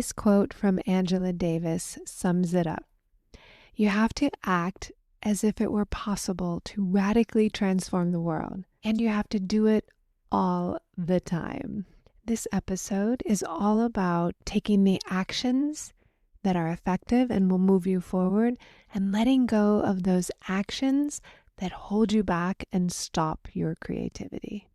This quote from Angela Davis sums it up. You have to act as if it were possible to radically transform the world, and you have to do it all the time. This episode is all about taking the actions that are effective and will move you forward and letting go of those actions that hold you back and stop your creativity.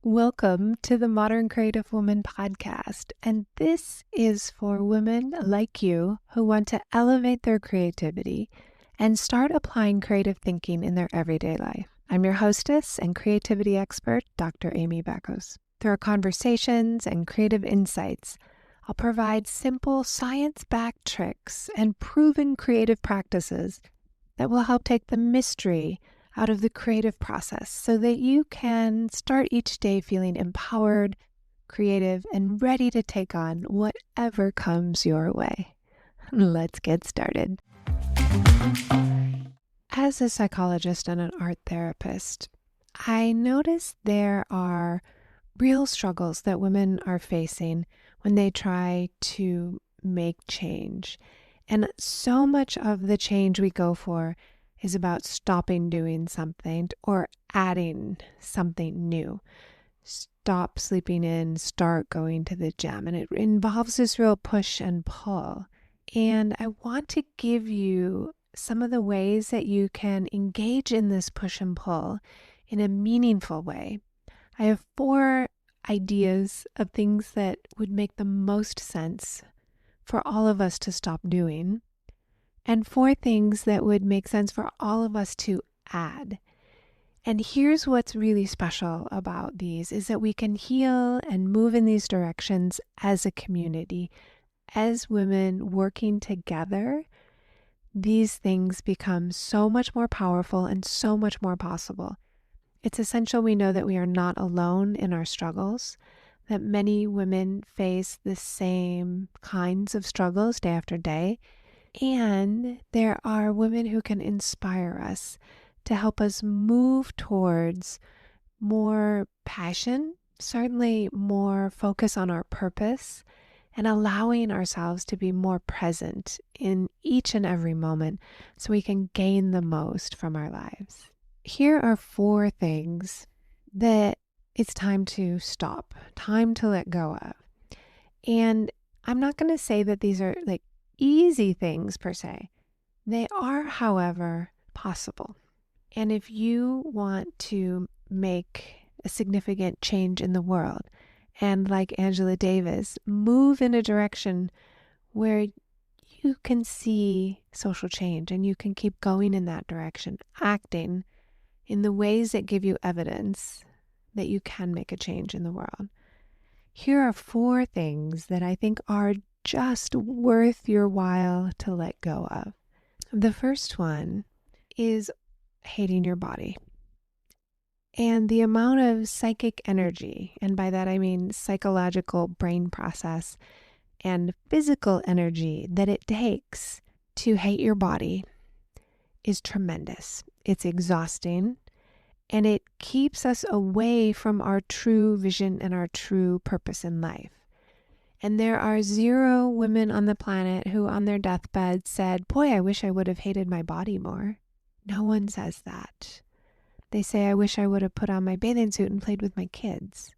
Welcome to the Modern Creative Woman podcast, and this is for women like you who want to elevate their creativity and start applying creative thinking in their everyday life. I'm your hostess and creativity expert, Dr. Amy Beckos. Through our conversations and creative insights, I'll provide simple science-backed tricks and proven creative practices that will help take the mystery out of the creative process so that you can start each day feeling empowered, creative, and ready to take on whatever comes your way. Let's get started. As a psychologist and an art therapist, I notice there are real struggles that women are facing when they try to make change. And so much of the change we go for is about stopping doing something or adding something new. Stop sleeping in, start going to the gym. And it involves this real push and pull. And I want to give you some of the ways that you can engage in this push and pull in a meaningful way. I have 4 ideas of things that would make the most sense for all of us to stop doing, and 4 things that would make sense for all of us to add. And here's what's really special about these is that we can heal and move in these directions as a community. As women working together, these things become so much more powerful and so much more possible. It's essential we know that we are not alone in our struggles, that many women face the same kinds of struggles day after day, and there are women who can inspire us to help us move towards more passion, certainly more focus on our purpose, and allowing ourselves to be more present in each and every moment so we can gain the most from our lives. Here are 4 things that it's time to stop, time to let go of. And I'm not going to say that these are like easy things per se. They are, however, possible. And if you want to make a significant change in the world, and like Angela Davis, move in a direction where you can see social change and you can keep going in that direction, acting in the ways that give you evidence that you can make a change in the world. Here are 4 things that I think are just worth your while to let go of. The first one is hating your body. And the amount of psychic energy, and by that I mean psychological brain process and physical energy that it takes to hate your body is tremendous. It's exhausting, and it keeps us away from our true vision and our true purpose in life. And there are 0 women on the planet who on their deathbed said, "Boy, I wish I would have hated my body more." No one says that. They say, "I wish I would have put on my bathing suit and played with my kids."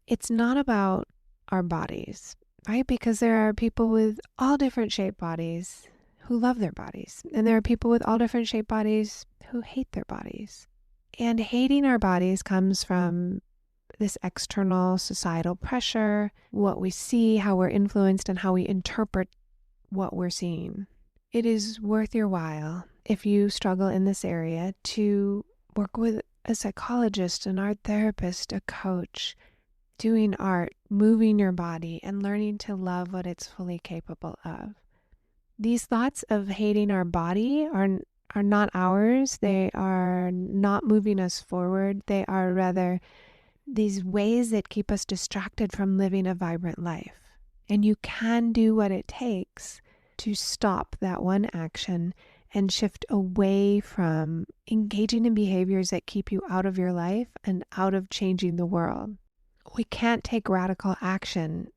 It's not about our bodies, right? Because there are people with all different shaped bodies who love their bodies. And there are people with all different shaped bodies who hate their bodies. And hating our bodies comes from this external societal pressure, what we see, how we're influenced, and how we interpret what we're seeing. It is worth your while, if you struggle in this area, to work with a psychologist, an art therapist, a coach, doing art, moving your body, and learning to love what it's fully capable of. These thoughts of hating our body are not ours. They are not moving us forward. They are rather these ways that keep us distracted from living a vibrant life. And you can do what it takes to stop that one action and shift away from engaging in behaviors that keep you out of your life and out of changing the world. We can't take radical action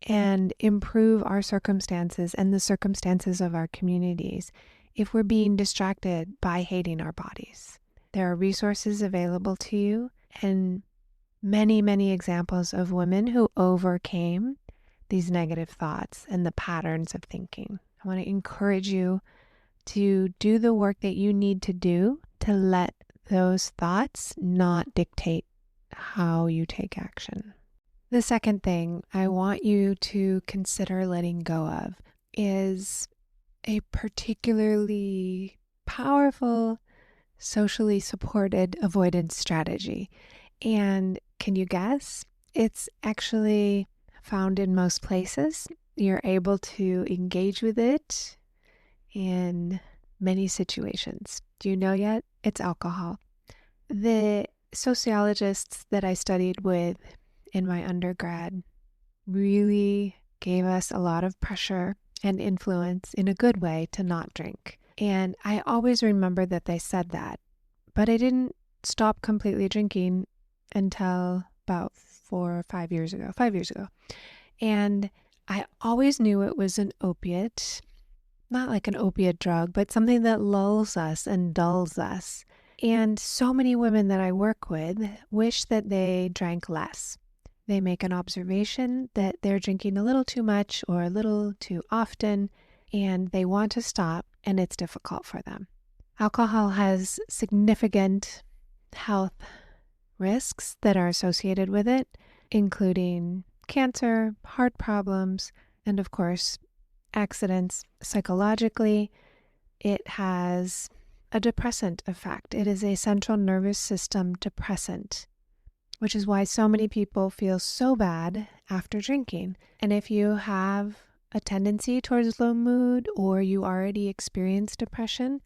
and improve our circumstances and the circumstances of our communities if we're being distracted by hating our bodies. There are resources available to you and many, many examples of women who overcame these negative thoughts and the patterns of thinking. I want to encourage you to do the work that you need to do to let those thoughts not dictate how you take action. The second thing I want you to consider letting go of is a particularly powerful, socially supported avoidance strategy. And can you guess? It's actually found in most places. You're able to engage with it in many situations. Do you know yet? It's alcohol. The sociologists that I studied with in my undergrad really gave us a lot of pressure and influence in a good way to not drink. And I always remember that they said that, but I didn't stop completely drinking until about 5 years ago. And I always knew it was an opiate, not like an opiate drug, but something that lulls us and dulls us. And so many women that I work with wish that they drank less. They make an observation that they're drinking a little too much or a little too often, and they want to stop, and it's difficult for them. Alcohol has significant health risks that are associated with it, including cancer, heart problems, and of course, accidents. Psychologically, it has a depressant effect. It is a central nervous system depressant, which is why so many people feel so bad after drinking. And if you have a tendency towards low mood or you already experience depression,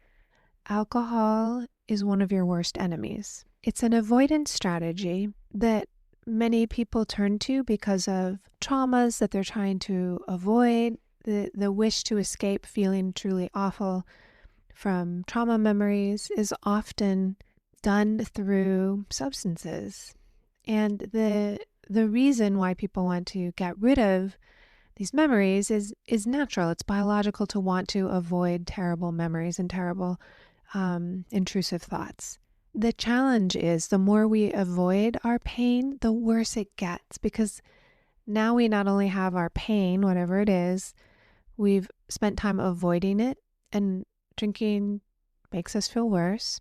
alcohol is one of your worst enemies. It's an avoidance strategy that many people turn to because of traumas that they're trying to avoid, the wish to escape feeling truly awful from trauma memories is often done through substances. And the reason why people want to get rid of these memories is natural. It's biological to want to avoid terrible memories and terrible intrusive thoughts. The challenge is the more we avoid our pain, the worse it gets, because now we not only have our pain, whatever it is, we've spent time avoiding it, and drinking makes us feel worse.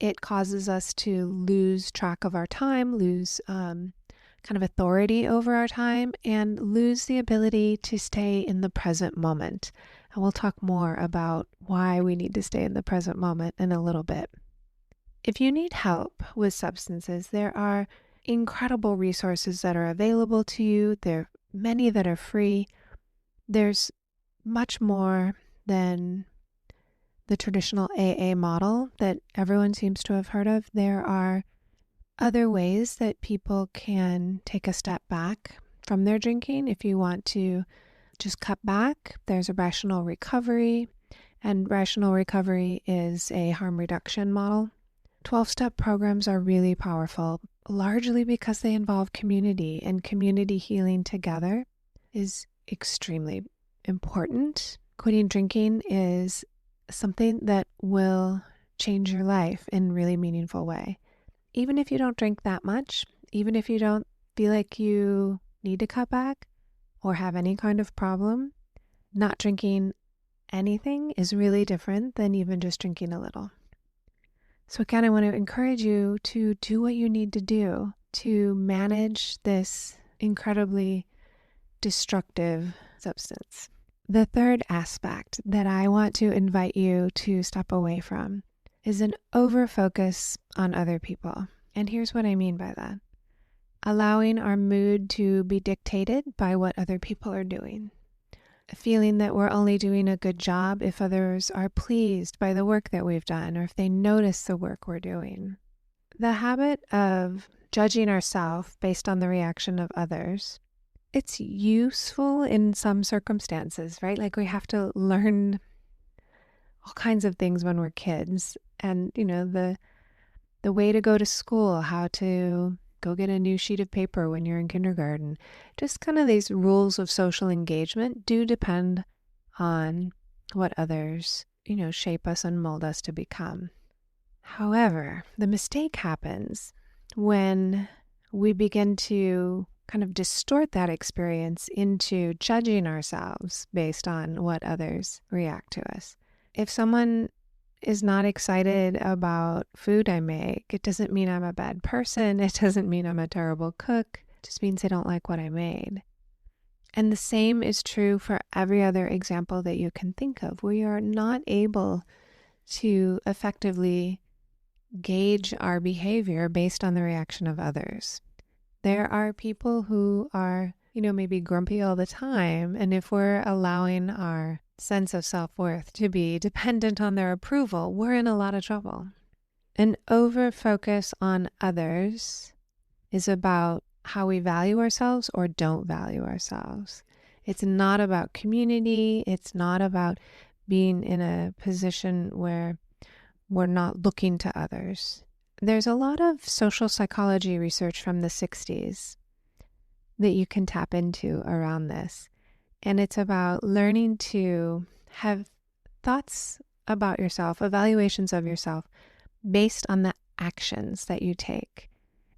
It causes us to lose track of our time, lose kind of authority over our time, and lose the ability to stay in the present moment. And we'll talk more about why we need to stay in the present moment in a little bit. If you need help with substances, there are incredible resources that are available to you. There are many that are free. There's much more than the traditional AA model that everyone seems to have heard of. There are other ways that people can take a step back from their drinking. If you want to just cut back, there's a rational recovery, and rational recovery is a harm reduction model. 12-step programs are really powerful, largely because they involve community, and community healing together is extremely important. Quitting drinking is something that will change your life in a really meaningful way. Even if you don't drink that much, even if you don't feel like you need to cut back or have any kind of problem, not drinking anything is really different than even just drinking a little. So again, I want to encourage you to do what you need to do to manage this incredibly destructive substance. The third aspect that I want to invite you to step away from is an over-focus on other people. And here's what I mean by that. Allowing our mood to be dictated by what other people are doing. Feeling that we're only doing a good job if others are pleased by the work that we've done or if they notice the work we're doing. The habit of judging ourselves based on the reaction of others, it's useful in some circumstances, right? Like we have to learn all kinds of things when we're kids. And, the way to go to school, how to go get a new sheet of paper when you're in kindergarten. Just kind of these rules of social engagement do depend on what others, shape us and mold us to become. However, the mistake happens when we begin to kind of distort that experience into judging ourselves based on what others react to us. If someone is not excited about food I make, it doesn't mean I'm a bad person. It doesn't mean I'm a terrible cook. It just means they don't like what I made. And the same is true for every other example that you can think of. We are not able to effectively gauge our behavior based on the reaction of others. There are people who are, maybe grumpy all the time. And if we're allowing our sense of self-worth to be dependent on their approval, we're in a lot of trouble. An over-focus on others is about how we value ourselves or don't value ourselves. It's not about community. It's not about being in a position where we're not looking to others. There's a lot of social psychology research from the 60s that you can tap into around this. And it's about learning to have thoughts about yourself, evaluations of yourself based on the actions that you take.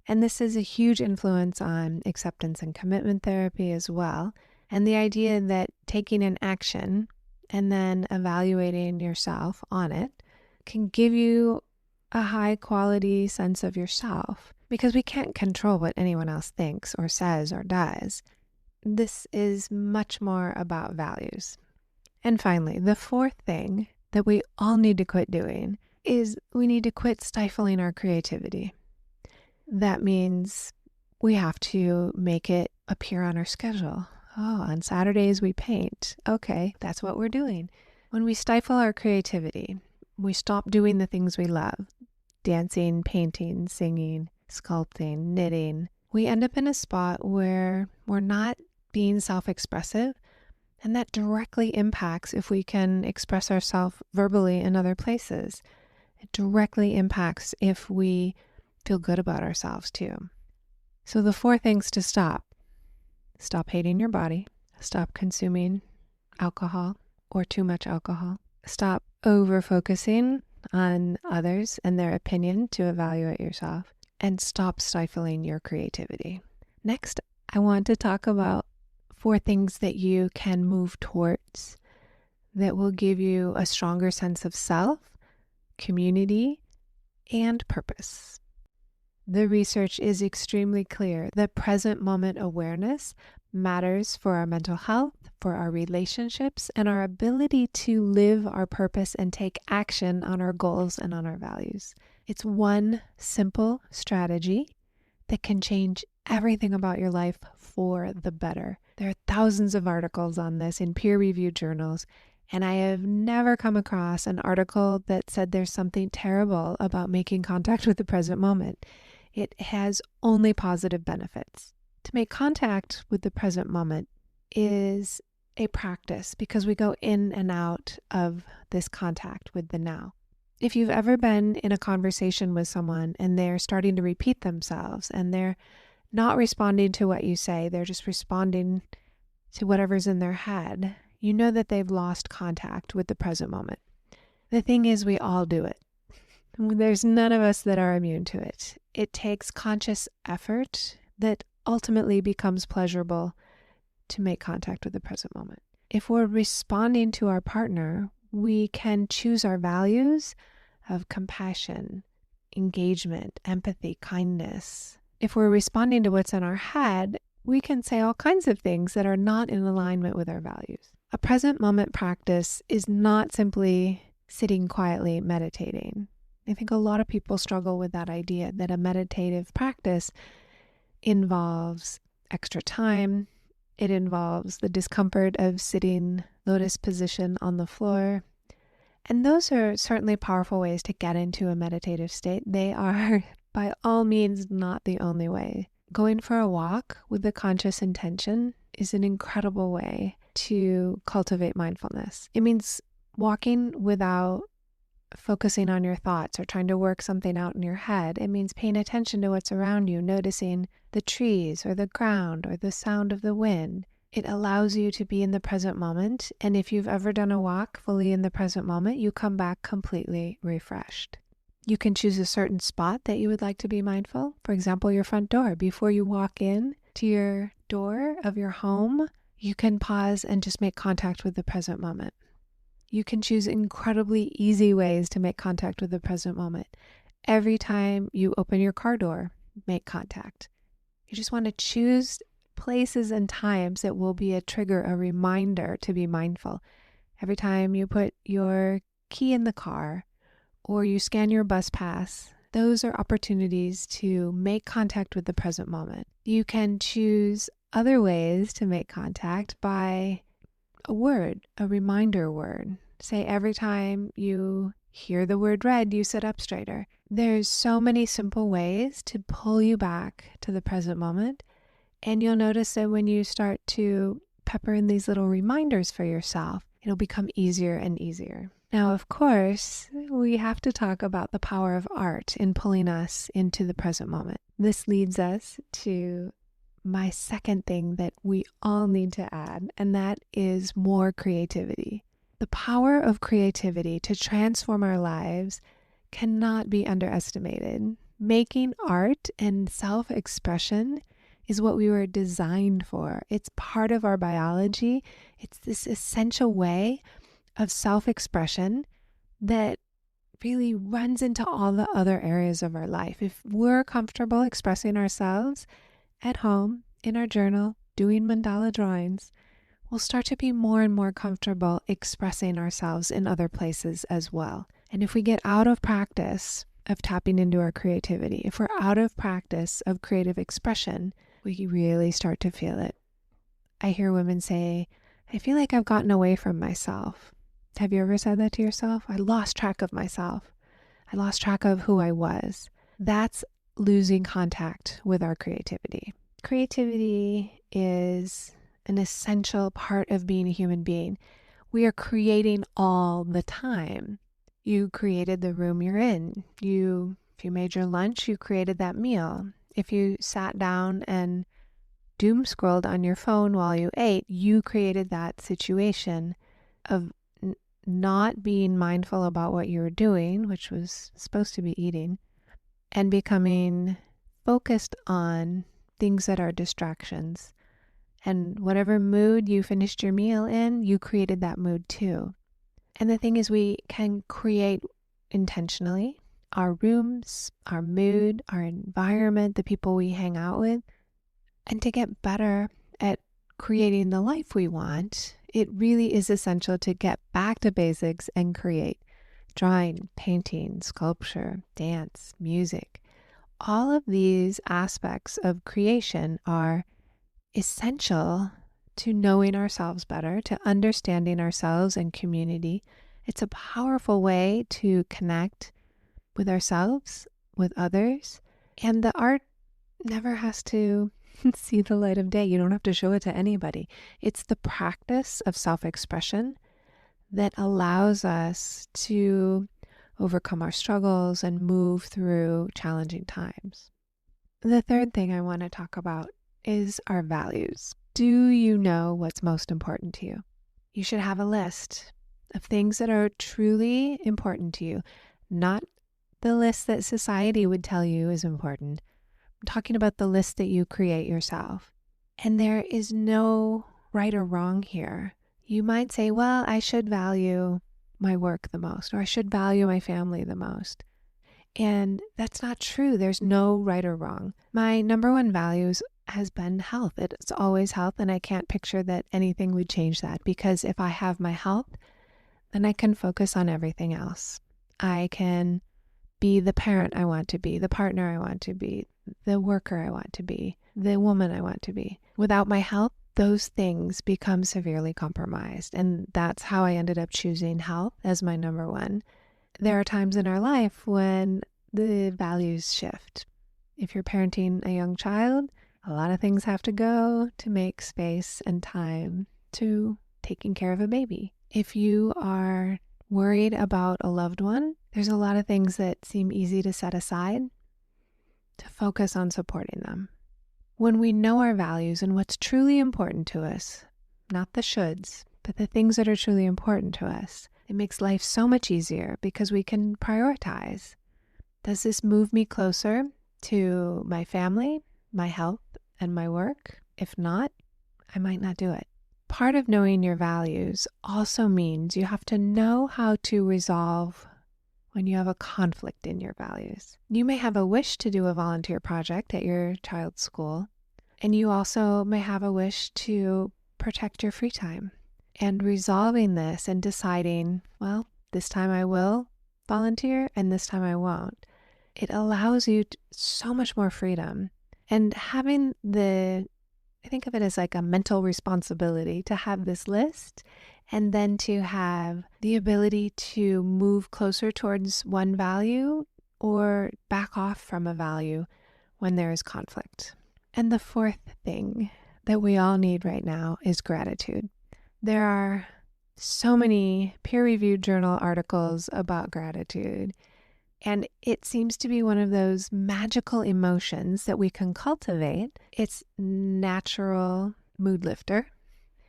And this is a huge influence on acceptance and commitment therapy as well. And the idea that taking an action and then evaluating yourself on it can give you a high quality sense of yourself, because we can't control what anyone else thinks or says or does. This is much more about values. And finally, the fourth thing that we all need to quit doing is we need to quit stifling our creativity. That means we have to make it appear on our schedule. Oh, on Saturdays we paint. Okay, that's what we're doing. When we stifle our creativity, we stop doing the things we love, dancing, painting, singing, sculpting, knitting. We end up in a spot where we're not being self-expressive, and that directly impacts if we can express ourselves verbally in other places. It directly impacts if we feel good about ourselves too. So the 4 things to stop: stop hating your body, stop consuming alcohol or too much alcohol, stop over-focusing on others and their opinion to evaluate yourself, and stop stifling your creativity. Next, I want to talk about 4 things that you can move towards that will give you a stronger sense of self, community, and purpose. The research is extremely clear that present moment awareness matters for our mental health, for our relationships, and our ability to live our purpose and take action on our goals and on our values. It's one simple strategy that can change everything about your life for the better. There are thousands of articles on this in peer-reviewed journals, and I have never come across an article that said there's something terrible about making contact with the present moment. It has only positive benefits. To make contact with the present moment is a practice because we go in and out of this contact with the now. If you've ever been in a conversation with someone and they're starting to repeat themselves and they're not responding to what you say, they're just responding to whatever's in their head, you know that they've lost contact with the present moment. The thing is, we all do it. There's none of us that are immune to it. It takes conscious effort that ultimately becomes pleasurable to make contact with the present moment. If we're responding to our partner, we can choose our values of compassion, engagement, empathy, kindness. If we're responding to what's in our head, we can say all kinds of things that are not in alignment with our values. A present moment practice is not simply sitting quietly meditating. I think a lot of people struggle with that idea that a meditative practice involves extra time. It involves the discomfort of sitting lotus position on the floor. And those are certainly powerful ways to get into a meditative state. They are by all means not the only way. Going for a walk with a conscious intention is an incredible way to cultivate mindfulness. It means walking without focusing on your thoughts or trying to work something out in your head. It means paying attention to what's around you, noticing the trees or the ground or the sound of the wind. It allows you to be in the present moment. And if you've ever done a walk fully in the present moment, you come back completely refreshed. You can choose a certain spot that you would like to be mindful. For example, your front door. Before you walk in to your door of your home, you can pause and just make contact with the present moment. You can choose incredibly easy ways to make contact with the present moment. Every time you open your car door, make contact. You just want to choose places and times that will be a trigger, a reminder to be mindful. Every time you put your key in the car or you scan your bus pass, those are opportunities to make contact with the present moment. You can choose other ways to make contact by a word, a reminder word. Say every time you hear the word red, you sit up straighter. There's so many simple ways to pull you back to the present moment. And you'll notice that when you start to pepper in these little reminders for yourself, it'll become easier and easier. Now, of course, we have to talk about the power of art in pulling us into the present moment. This leads us to my second thing that we all need to add, and that is more creativity. The power of creativity to transform our lives cannot be underestimated. Making art and self-expression is what we were designed for. It's part of our biology. It's this essential way of self-expression that really runs into all the other areas of our life. If we're comfortable expressing ourselves at home, in our journal, doing mandala drawings, we'll start to be more and more comfortable expressing ourselves in other places as well. And if we get out of practice of tapping into our creativity, if we're out of practice of creative expression, we really start to feel it. I hear women say, I feel like I've gotten away from myself. Have you ever said that to yourself? I lost track of myself. I lost track of who I was. That's losing contact with our creativity. Creativity is an essential part of being a human being. We are creating all the time. You created the room you're in. If you made your lunch, you created that meal. If you sat down and doom scrolled on your phone while you ate, you created that situation of not being mindful about what you were doing, which was supposed to be eating, and becoming focused on things that are distractions. And whatever mood you finished your meal in, you created that mood too. And the thing is, we can create intentionally our rooms, our mood, our environment, the people we hang out with. And to get better at creating the life we want, it really is essential to get back to basics and create. Drawing, painting, sculpture, dance, music. All of these aspects of creation are essential to knowing ourselves better, to understanding ourselves and community. It's a powerful way to connect with ourselves, with others, and the art never has to see the light of day. You don't have to show it to anybody. It's the practice of self-expression that allows us to overcome our struggles and move through challenging times. The third thing I want to talk about is our values. Do you know what's most important to you? You should have a list of things that are truly important to you, not the list that society would tell you is important. I'm talking about the list that you create yourself. And there is no right or wrong here. You might say, well, I should value my work the most, or I should value my family the most. And that's not true. There's no right or wrong. My number one values has been health. It's always health, and I can't picture that anything would change that, because if I have my health, then I can focus on everything else. I can be the parent I want to be, the partner I want to be, the worker I want to be, the woman I want to be. Without my health, those things become severely compromised. And that's how I ended up choosing health as my number one. There are times in our life when the values shift. If you're parenting a young child, a lot of things have to go to make space and time to taking care of a baby. If you are worried about a loved one, there's a lot of things that seem easy to set aside to focus on supporting them. When we know our values and what's truly important to us, not the shoulds, but the things that are truly important to us, it makes life so much easier because we can prioritize. Does this move me closer to my family, my health, and my work? If not, I might not do it. Part of knowing your values also means you have to know how to resolve when you have a conflict in your values. You may have a wish to do a volunteer project at your child's school, and you also may have a wish to protect your free time. And resolving this and deciding, well, this time I will volunteer and this time I won't. It allows you so much more freedom. And having I think of it as like a mental responsibility to have this list and then to have the ability to move closer towards one value or back off from a value when there is conflict. And the fourth thing that we all need right now is gratitude. There are so many peer-reviewed journal articles about gratitude, and it seems to be one of those magical emotions that we can cultivate. It's natural mood lifter.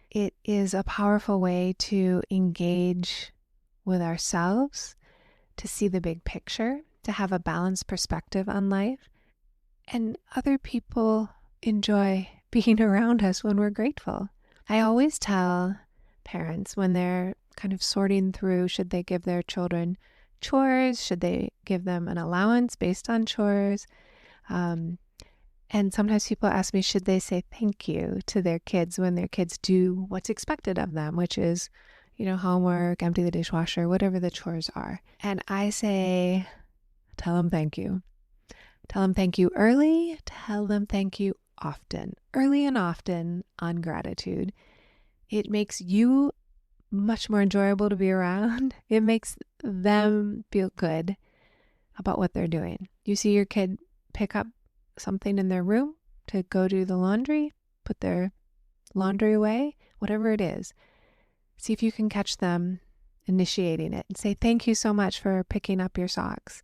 It is a powerful way to engage with ourselves, to see the big picture, to have a balanced perspective on life. And other people enjoy being around us when we're grateful. I always tell parents when they're kind of sorting through, should they give their children chores? Should they give them an allowance based on chores? And sometimes people ask me, should they say thank you to their kids when their kids do what's expected of them, which is, homework, empty the dishwasher, whatever the chores are. And I say, tell them thank you. Tell them thank you early. Tell them thank you often. Early and often on gratitude. It makes you much more enjoyable to be around. It makes them feel good about what they're doing. You see your kid pick up something in their room to go do the laundry, put their laundry away, whatever it is. See if you can catch them initiating it and say, thank you so much for picking up your socks.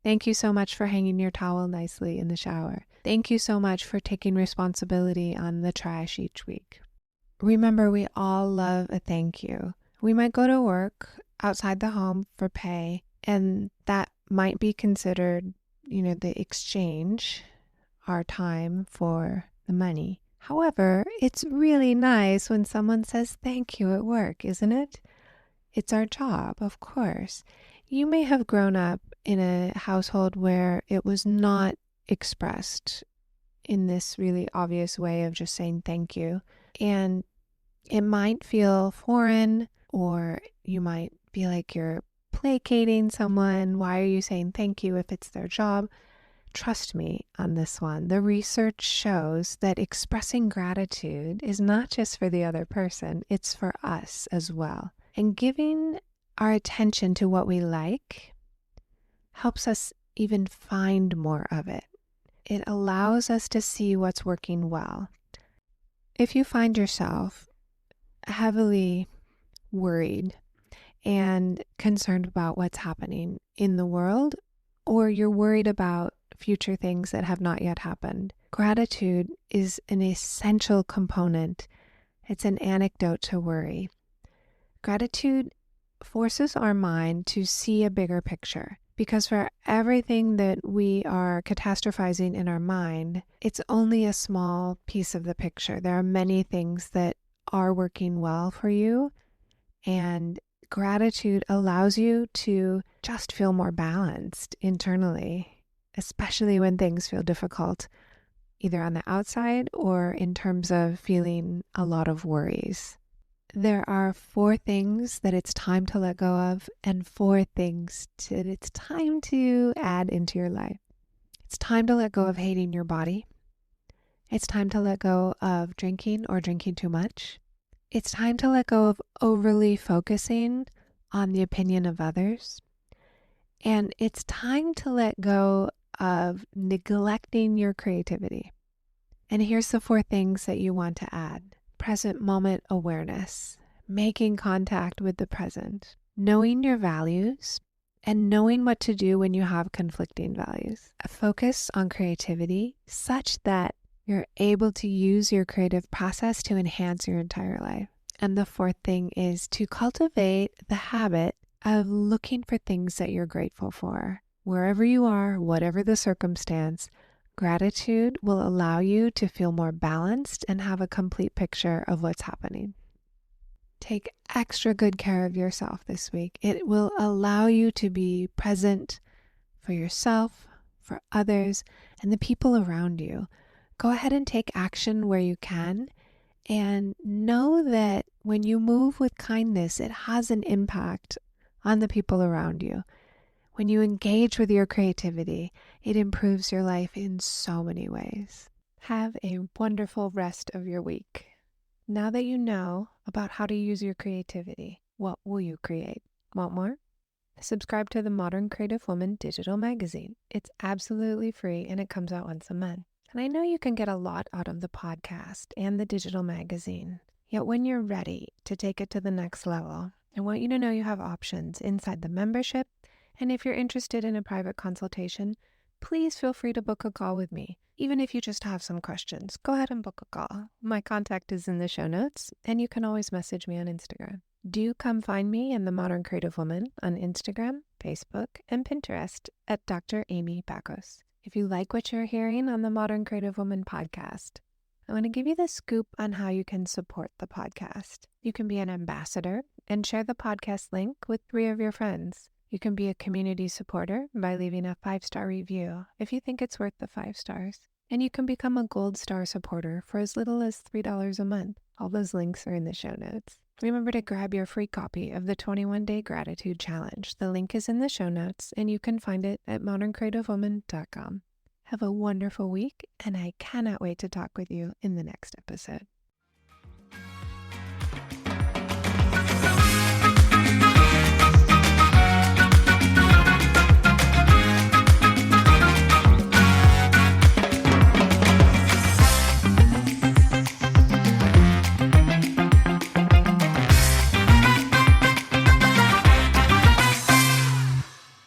Thank you so much for hanging your towel nicely in the shower. Thank you so much for taking responsibility on the trash each week. Remember, we all love a thank you. We might go to work outside the home for pay, and that might be considered, the exchange, our time for the money. However, it's really nice when someone says thank you at work, isn't it? It's our job, of course. You may have grown up in a household where it was not expressed in this really obvious way of just saying thank you. And it might feel foreign, or you might feel like you're placating someone. Why are you saying thank you if it's their job? Trust me on this one. The research shows that expressing gratitude is not just for the other person, it's for us as well. And giving our attention to what we like helps us even find more of it. It allows us to see what's working well. If you find yourself heavily worried and concerned about what's happening in the world, or you're worried about future things that have not yet happened, gratitude is an essential component. It's an antidote to worry. Gratitude forces our mind to see a bigger picture, because for everything that we are catastrophizing in our mind, it's only a small piece of the picture. There are many things that are working well for you, and gratitude allows you to just feel more balanced internally, especially when things feel difficult, either on the outside or in terms of feeling a lot of worries. There are 4 things that it's time to let go of, and 4 things that it's time to add into your life. It's time to let go of hating your body. It's time to let go of drinking or drinking too much. It's time to let go of overly focusing on the opinion of others. And it's time to let go of neglecting your creativity. And here's the 4 things that you want to add. Present moment awareness. making contact with the present, knowing your values, and knowing what to do when you have conflicting values. A focus on creativity such that you're able to use your creative process to enhance your entire life. And the fourth thing is to cultivate the habit of looking for things that you're grateful for. Wherever you are, whatever the circumstance, gratitude will allow you to feel more balanced and have a complete picture of what's happening. Take extra good care of yourself this week. It will allow you to be present for yourself, for others, and the people around you. Go ahead and take action where you can, and know that when you move with kindness, it has an impact on the people around you. When you engage with your creativity, it improves your life in so many ways. Have a wonderful rest of your week. Now that you know about how to use your creativity, what will you create? Want more? Subscribe to the Modern Creative Woman digital magazine. It's absolutely free and it comes out once a month. And I know you can get a lot out of the podcast and the digital magazine. Yet when you're ready to take it to the next level, I want you to know you have options inside the membership. And if you're interested in a private consultation, please feel free to book a call with me. Even if you just have some questions, go ahead and book a call. My contact is in the show notes, and you can always message me on Instagram. Do come find me in the Modern Creative Woman on Instagram, Facebook, and Pinterest at Dr. Amy Bacos. If you like what you're hearing on the Modern Creative Woman podcast, I want to give you the scoop on how you can support the podcast. You can be an ambassador and share the podcast link with 3 of your friends. You can be a community supporter by leaving a 5-star review if you think it's worth the 5 stars. And you can become a gold star supporter for as little as $3 a month. All those links are in the show notes. Remember to grab your free copy of the 21-Day Gratitude Challenge. The link is in the show notes, and you can find it at moderncreativewoman.com. Have a wonderful week, and I cannot wait to talk with you in the next episode.